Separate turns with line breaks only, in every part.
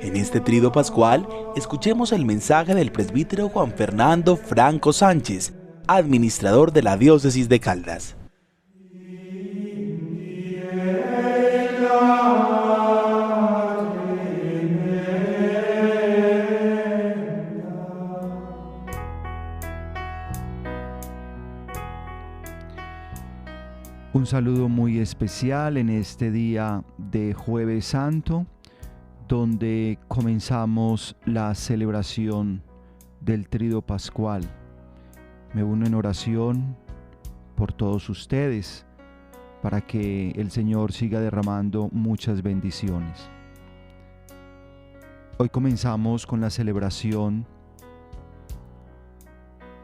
En este trido pascual, escuchemos el mensaje del presbítero Juan Fernando Franco Sánchez, administrador de la diócesis de Caldas.
Un saludo muy especial en este día de Jueves Santo, donde comenzamos la celebración del Trido Pascual. Me uno en oración por todos ustedes, para que el Señor siga derramando muchas bendiciones. Hoy comenzamos con la celebración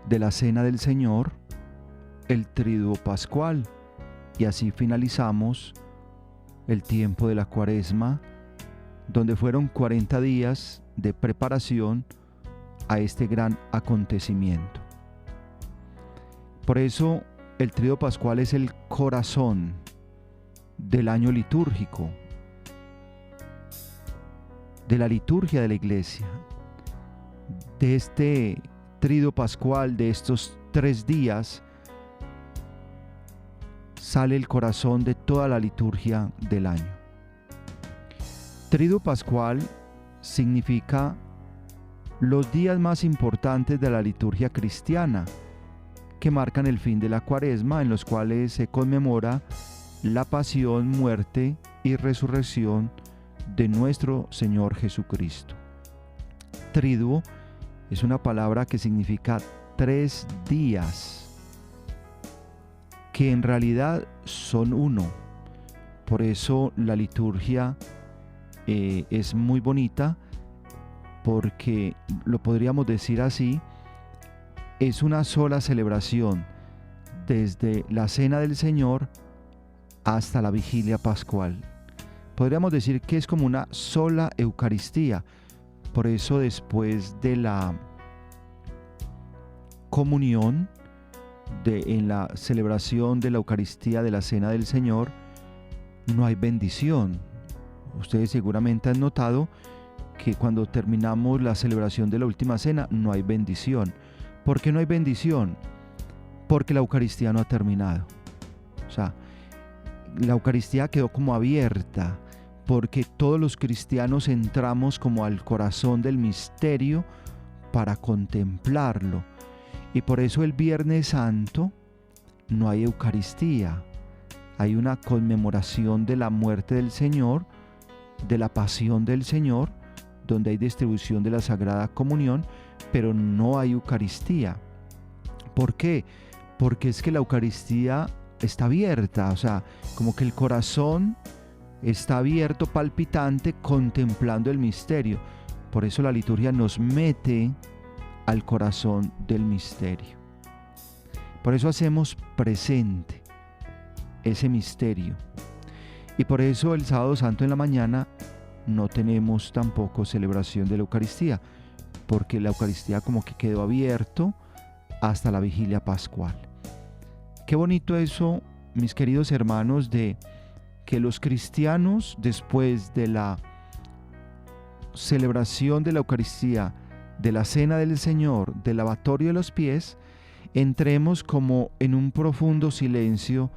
de la Cena del Señor, el Triduo Pascual, y así finalizamos el tiempo de la Cuaresma, donde fueron 40 días de preparación a este gran acontecimiento. Por eso el Triduo Pascual es el corazón del año litúrgico, de la liturgia de la Iglesia. De este Triduo Pascual, de estos 3 días, sale el corazón de toda la liturgia del año. Triduo Pascual significa los días más importantes de la liturgia cristiana, que marcan el fin de la Cuaresma, en los cuales se conmemora la pasión, muerte y resurrección de nuestro Señor Jesucristo. Triduo es una palabra que significa 3 días, que en realidad son uno. Por eso la liturgia es muy bonita, porque lo podríamos decir así, es una sola celebración, desde la Cena del Señor hasta la Vigilia Pascual. Podríamos decir que es como una sola Eucaristía. Por eso después de la comunión, en la celebración de la Eucaristía de la Cena del Señor, no hay bendición. Ustedes seguramente han notado que cuando terminamos la celebración de la última cena no hay bendición. ¿Por qué no hay bendición? Porque la Eucaristía no ha terminado. O sea, la Eucaristía quedó como abierta, porque todos los cristianos entramos como al corazón del misterio para contemplarlo. Y por eso el Viernes Santo no hay Eucaristía. Hay una conmemoración de la muerte del Señor, de la pasión del Señor, donde hay distribución de la Sagrada Comunión, pero no hay Eucaristía. ¿Por qué? Porque es que la Eucaristía está abierta, o sea, como que el corazón está abierto, palpitante, contemplando el misterio. Por eso la liturgia nos mete al corazón del misterio. Por eso hacemos presente ese misterio. Y por eso el Sábado Santo en la mañana no tenemos tampoco celebración de la Eucaristía, porque la Eucaristía como que quedó abierto hasta la Vigilia Pascual. Qué bonito eso, mis queridos hermanos, de que los cristianos, después de la celebración de la Eucaristía, de la Cena del Señor, del lavatorio de los pies, entremos como en un profundo silencio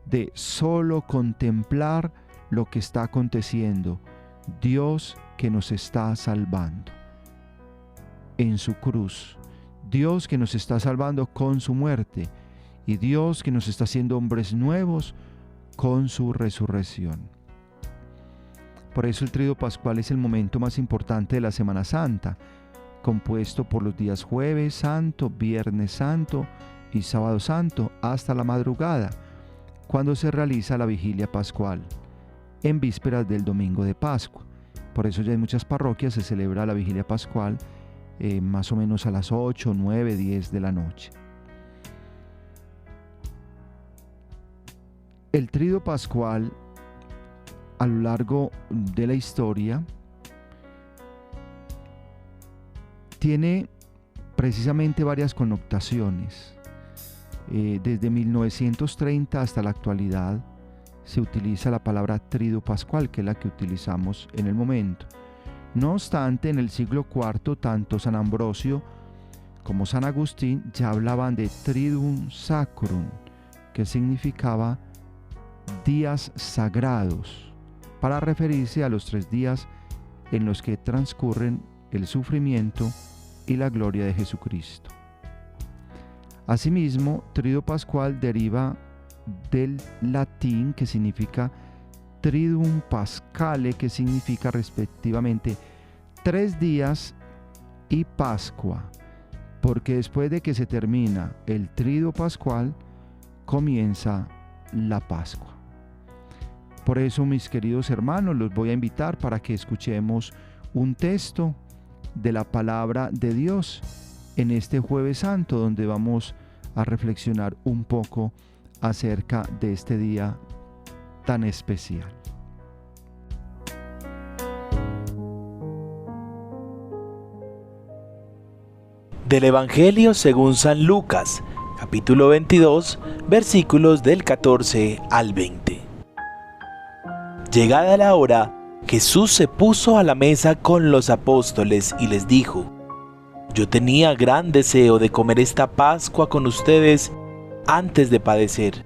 de solo contemplar lo que está aconteciendo. Dios que nos está salvando en su cruz, Dios que nos está salvando con su muerte, y Dios que nos está haciendo hombres nuevos con su resurrección. Por eso el Triduo Pascual es el momento más importante de la Semana Santa, compuesto por los días Jueves Santo, Viernes Santo y Sábado Santo, hasta la madrugada, cuando se realiza la Vigilia Pascual, en vísperas del Domingo de Pascua. Por eso ya en muchas parroquias se celebra la Vigilia Pascual más o menos a las 8, 9, 10 de la noche. El Triduo Pascual, a lo largo de la historia, tiene precisamente varias connotaciones. Desde 1930 hasta la actualidad se utiliza la palabra Triduo Pascual, que es la que utilizamos en el momento. No obstante, en el siglo IV, tanto San Ambrosio como San Agustín ya hablaban de Triduum Sacrum, que significaba días sagrados, para referirse a los 3 días en los que transcurren el sufrimiento y la gloria de Jesucristo. Asimismo, Triduo Pascual deriva del latín, que significa Triduum Paschale, que significa respectivamente 3 días y Pascua, porque después de que se termina el Triduo Pascual, comienza la Pascua. Por eso, mis queridos hermanos, los voy a invitar para que escuchemos un texto de la palabra de Dios en este Jueves Santo, donde vamos a reflexionar un poco acerca de este día tan especial.
Del Evangelio según San Lucas, capítulo 22, versículos del 14 al 20. Llegada la hora, Jesús se puso a la mesa con los apóstoles y les dijo: Yo tenía gran deseo de comer esta Pascua con ustedes antes de padecer,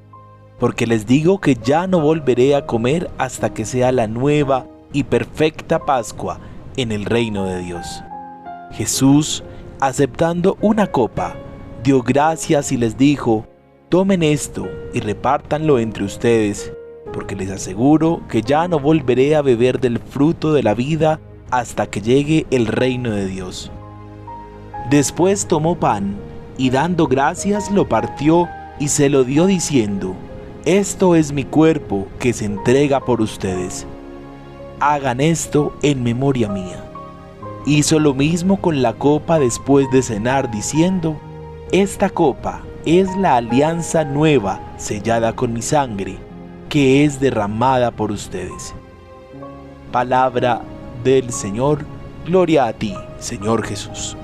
porque les digo que ya no volveré a comer hasta que sea la nueva y perfecta Pascua en el reino de Dios. Jesús, aceptando una copa, dio gracias y les dijo: Tomen esto y repártanlo entre ustedes, porque les aseguro que ya no volveré a beber del fruto de la vida hasta que llegue el reino de Dios. Después tomó pan y dando gracias lo partió y se lo dio diciendo: Esto es mi cuerpo que se entrega por ustedes. Hagan esto en memoria mía. Hizo lo mismo con la copa después de cenar diciendo: Esta copa es la alianza nueva sellada con mi sangre, que es derramada por ustedes. Palabra del Señor. Gloria a ti, Señor Jesús.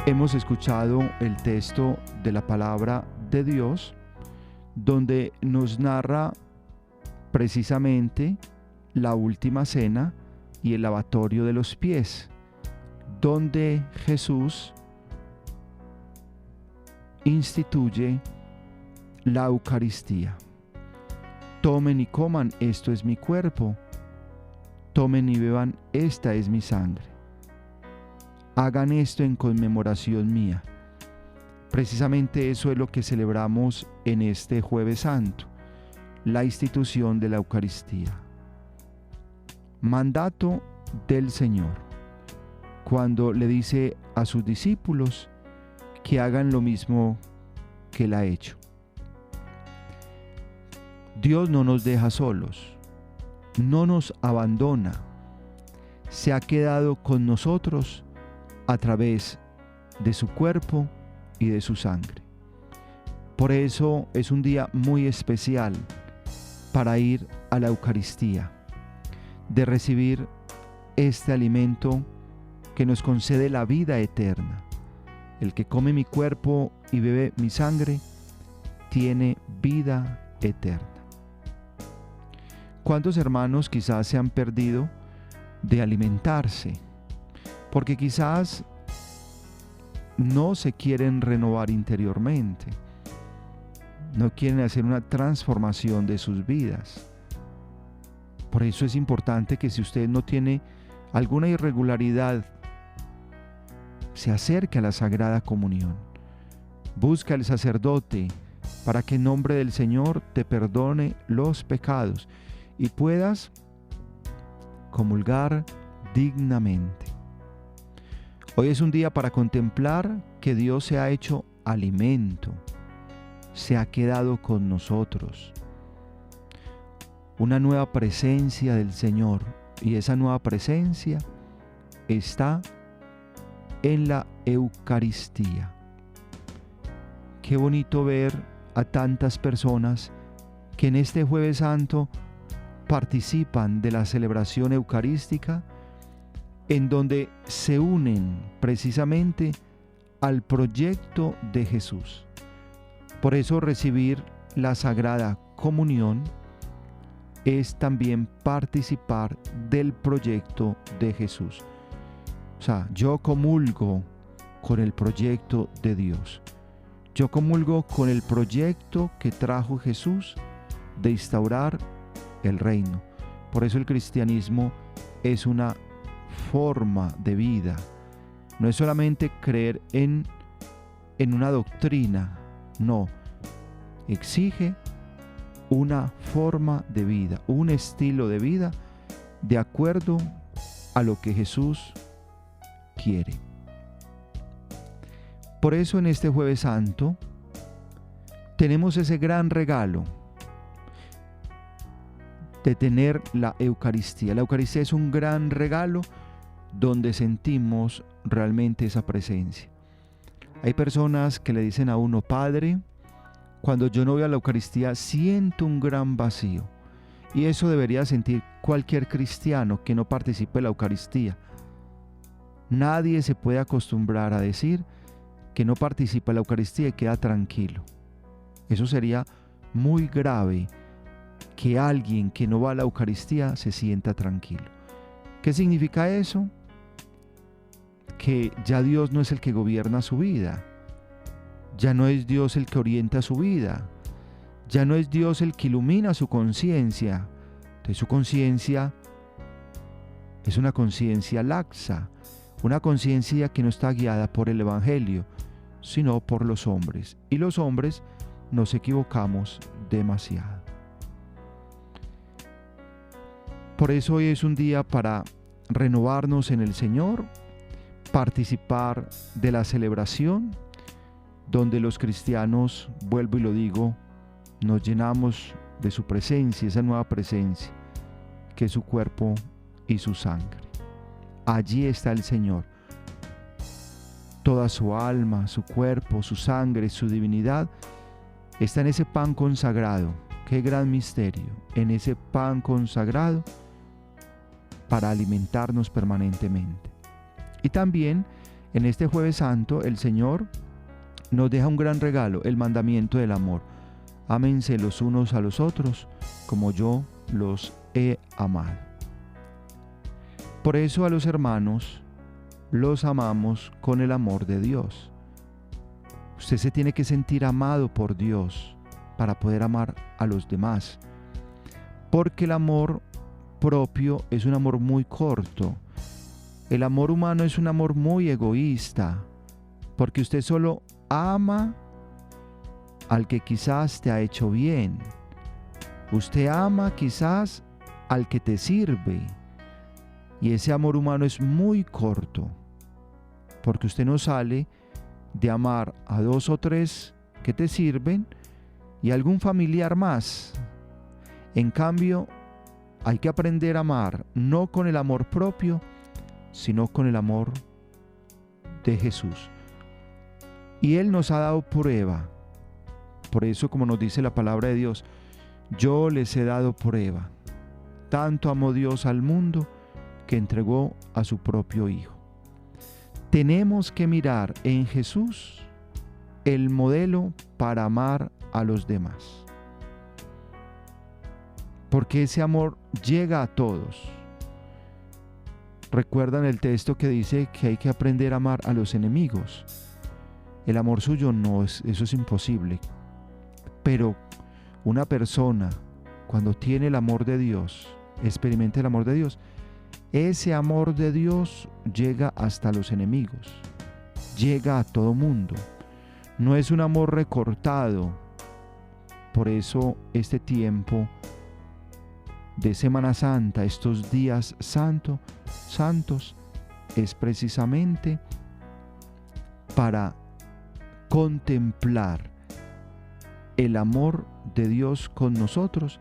Hemos escuchado el texto de la palabra de Dios, donde nos narra precisamente la última cena y el lavatorio de los pies, donde Jesús instituye la Eucaristía. Tomen y coman, esto es mi cuerpo. Tomen y beban, esta es mi sangre. Hagan esto en conmemoración mía. Precisamente eso es lo que celebramos en este Jueves Santo, la institución de la Eucaristía. Mandato del Señor, cuando le dice a sus discípulos que hagan lo mismo que Él ha hecho. Dios no nos deja solos, no nos abandona, se ha quedado con nosotros a través de su cuerpo y de su sangre. Por eso es un día muy especial para ir a la Eucaristía, de recibir este alimento que nos concede la vida eterna. El que come mi cuerpo y bebe mi sangre tiene vida eterna. ¿Cuántos hermanos quizás se han perdido de alimentarse? Porque quizás no se quieren renovar interiormente, no quieren hacer una transformación de sus vidas. Por eso es importante que si usted no tiene alguna irregularidad, se acerque a la Sagrada Comunión. Busca al sacerdote para que en nombre del Señor te perdone los pecados y puedas comulgar dignamente. Hoy es un día para contemplar que Dios se ha hecho alimento, se ha quedado con nosotros. Una nueva presencia del Señor, y esa nueva presencia está en la Eucaristía. Qué bonito ver a tantas personas que en este Jueves Santo participan de la celebración eucarística en donde se unen precisamente al proyecto de Jesús. Por eso recibir la Sagrada Comunión es también participar del proyecto de Jesús. O sea, yo comulgo con el proyecto de Dios. Yo comulgo con el proyecto que trajo Jesús de instaurar el reino. Por eso el cristianismo es una forma de vida. No es solamente creer en una doctrina, no. Exige una forma de vida, un estilo de vida de acuerdo a lo que Jesús quiere. Por eso en este Jueves Santo tenemos ese gran regalo de tener la Eucaristía. La Eucaristía es un gran regalo donde sentimos realmente esa presencia. Hay personas que le dicen a uno: Padre, cuando yo no voy a la Eucaristía siento un gran vacío. Y eso debería sentir cualquier cristiano que no participe de la Eucaristía. Nadie se puede acostumbrar a decir que no participa de la Eucaristía y queda tranquilo. Eso sería muy grave, que alguien que no va a la Eucaristía se sienta tranquilo. ¿Qué significa eso? Que ya Dios no es el que gobierna su vida. Ya no es Dios el que orienta su vida. Ya no es Dios el que ilumina su conciencia. Entonces su conciencia es una conciencia laxa, una conciencia que no está guiada por el Evangelio, sino por los hombres. Y los hombres nos equivocamos demasiado. Por eso hoy es un día para renovarnos en el Señor, participar de la celebración, donde los cristianos, vuelvo y lo digo, nos llenamos de su presencia, esa nueva presencia, que es su cuerpo y su sangre. Allí está el Señor. Toda su alma, su cuerpo, su sangre, su divinidad, está en ese pan consagrado. Qué gran misterio, en ese pan consagrado para alimentarnos permanentemente. Y también en este Jueves Santo el Señor nos deja un gran regalo, el mandamiento del amor. Ámense los unos a los otros como yo los he amado. Por eso a los hermanos los amamos con el amor de Dios. Usted se tiene que sentir amado por Dios para poder amar a los demás. Porque el amor propio es un amor muy corto. El amor humano es un amor muy egoísta, porque usted solo ama al que quizás te ha hecho bien. Usted ama quizás al que te sirve. Y ese amor humano es muy corto, porque usted no sale de amar a 2 o 3 que te sirven y algún familiar más. En cambio, hay que aprender a amar no con el amor propio, sino con el amor de Jesús. Y Él nos ha dado prueba. Por eso, como nos dice la palabra de Dios, yo les he dado prueba. Tanto amó Dios al mundo que entregó a su propio Hijo. Tenemos que mirar en Jesús el modelo para amar a los demás. Porque ese amor llega a todos. ¿Recuerdan el texto que dice que hay que aprender a amar a los enemigos? El amor suyo no es, eso es imposible. Pero una persona, cuando tiene el amor de Dios, experimenta el amor de Dios, ese amor de Dios llega hasta los enemigos, llega a todo mundo. No es un amor recortado. Por eso este tiempo de Semana Santa, estos días santos, es precisamente para contemplar el amor de Dios con nosotros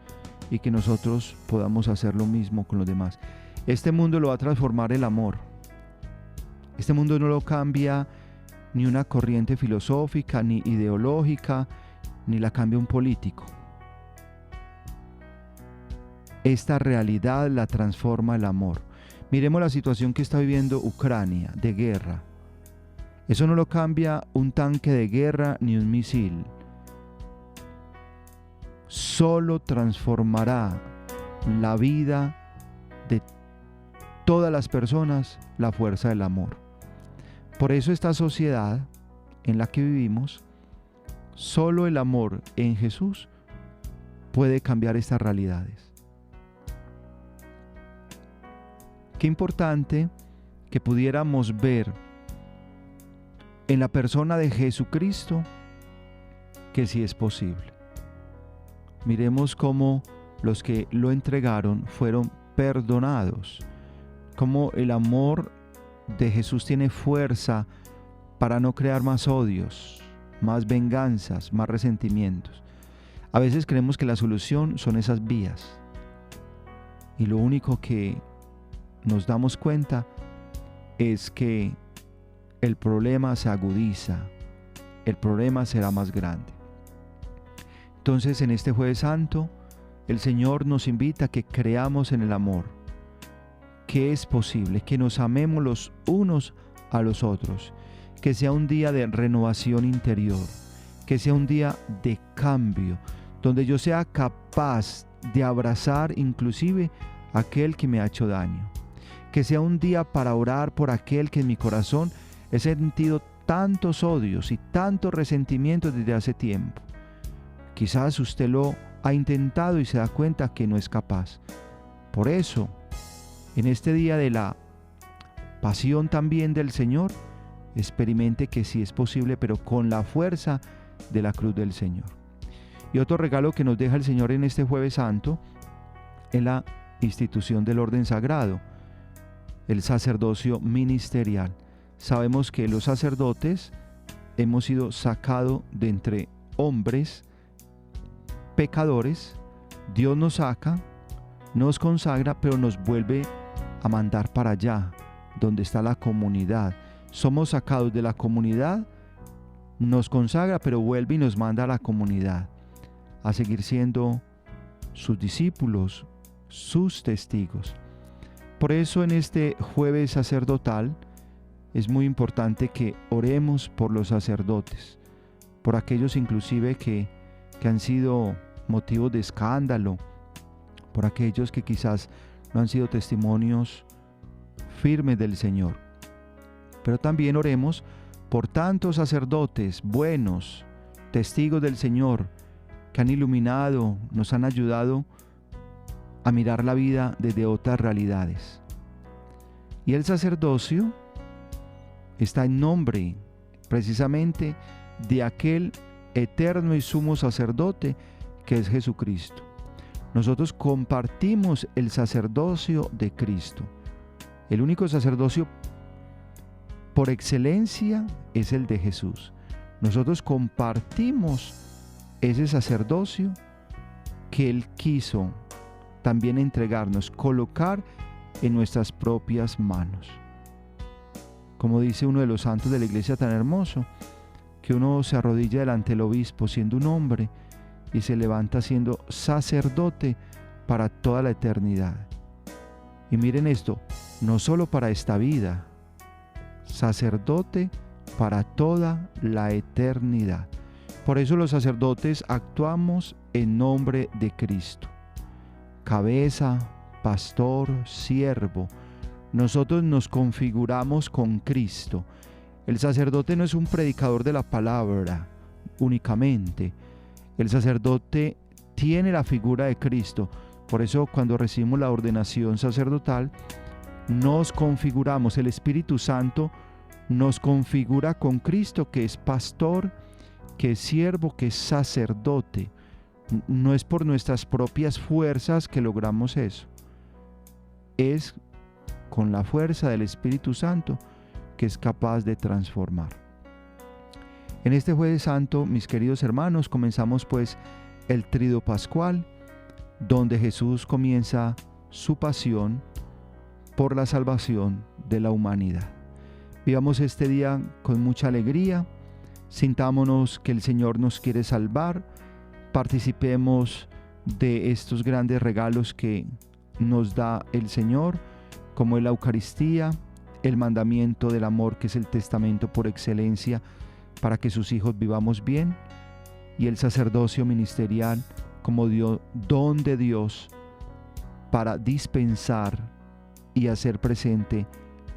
y que nosotros podamos hacer lo mismo con los demás. Este mundo lo va a transformar el amor. Este mundo no lo cambia ni una corriente filosófica, ni ideológica, ni la cambia un político. Esta realidad la transforma el amor. Miremos la situación que está viviendo Ucrania, de guerra. Eso no lo cambia un tanque de guerra ni un misil. Solo transformará la vida de todas las personas la fuerza del amor. Por eso esta sociedad en la que vivimos, solo el amor en Jesús puede cambiar estas realidades. Qué importante que pudiéramos ver en la persona de Jesucristo que sí es posible. Miremos cómo los que lo entregaron fueron perdonados, cómo el amor de Jesús tiene fuerza para no crear más odios, más venganzas, más resentimientos. A veces creemos que la solución son esas vías, y lo único que nos damos cuenta es que el problema se agudiza, el problema será más grande. Entonces, en este Jueves Santo, el Señor nos invita a que creamos en el amor, que es posible, que nos amemos los unos a los otros, que sea un día de renovación interior, que sea un día de cambio, donde yo sea capaz de abrazar inclusive a aquel que me ha hecho daño, que sea un día para orar por aquel que en mi corazón he sentido tantos odios y tantos resentimientos desde hace tiempo. Quizás usted lo ha intentado y se da cuenta que no es capaz. Por eso, en este día de la pasión también del Señor, experimente que sí es posible, pero con la fuerza de la cruz del Señor. Y otro regalo que nos deja el Señor en este Jueves Santo es la institución del orden sagrado, el sacerdocio ministerial. Sabemos que los sacerdotes hemos sido sacados de entre hombres pecadores. Dios nos saca, nos consagra, pero nos vuelve a mandar para allá, donde está la comunidad. Somos sacados de la comunidad, nos consagra, pero vuelve y nos manda a la comunidad, a seguir siendo sus discípulos, sus testigos. Por eso en este jueves sacerdotal es muy importante que oremos por los sacerdotes, por aquellos inclusive que han sido motivos de escándalo, por aquellos que quizás no han sido testimonios firmes del Señor. Pero también oremos por tantos sacerdotes buenos, testigos del Señor, que han iluminado, nos han ayudado a mirar la vida desde otras realidades. Y el sacerdocio está en nombre precisamente de aquel eterno y sumo sacerdote que es Jesucristo. Nosotros compartimos el sacerdocio de Cristo. El único sacerdocio por excelencia es el de Jesús. Nosotros compartimos ese sacerdocio que Él quiso también entregarnos, colocar en nuestras propias manos. Como dice uno de los santos de la iglesia tan hermoso, que uno se arrodilla delante del obispo siendo un hombre y se levanta siendo sacerdote para toda la eternidad. Y miren esto, no solo para esta vida, sacerdote para toda la eternidad. Por eso los sacerdotes actuamos en nombre de Cristo. Cabeza, pastor, siervo. Nosotros nos configuramos con Cristo. El sacerdote no es un predicador de la palabra únicamente. El sacerdote tiene la figura de Cristo. Por eso cuando recibimos la ordenación sacerdotal, nos configuramos. El Espíritu Santo nos configura con Cristo, que es pastor, que es siervo, que es sacerdote. No es por nuestras propias fuerzas que logramos eso. Es con la fuerza del Espíritu Santo que es capaz de transformar. En este Jueves Santo, mis queridos hermanos, comenzamos pues el Triduo Pascual, donde Jesús comienza su pasión por la salvación de la humanidad. Vivamos este día con mucha alegría, sintámonos que el Señor nos quiere salvar, participemos de estos grandes regalos que nos da el Señor, como es la Eucaristía, el mandamiento del amor, que es el testamento por excelencia para que sus hijos vivamos bien, y el sacerdocio ministerial como don de Dios para dispensar y hacer presente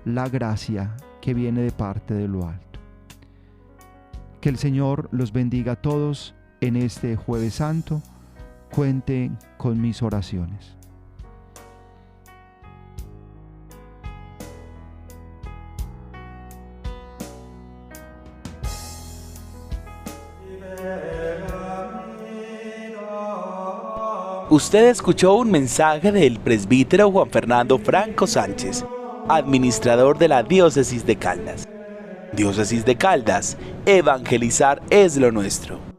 la gracia que viene de parte de lo alto. Que el Señor los bendiga a todos en este Jueves Santo. Cuenten con mis oraciones.
Usted escuchó un mensaje del presbítero Juan Fernando Franco Sánchez, administrador de la Diócesis de Caldas. Diócesis de Caldas, evangelizar es lo nuestro.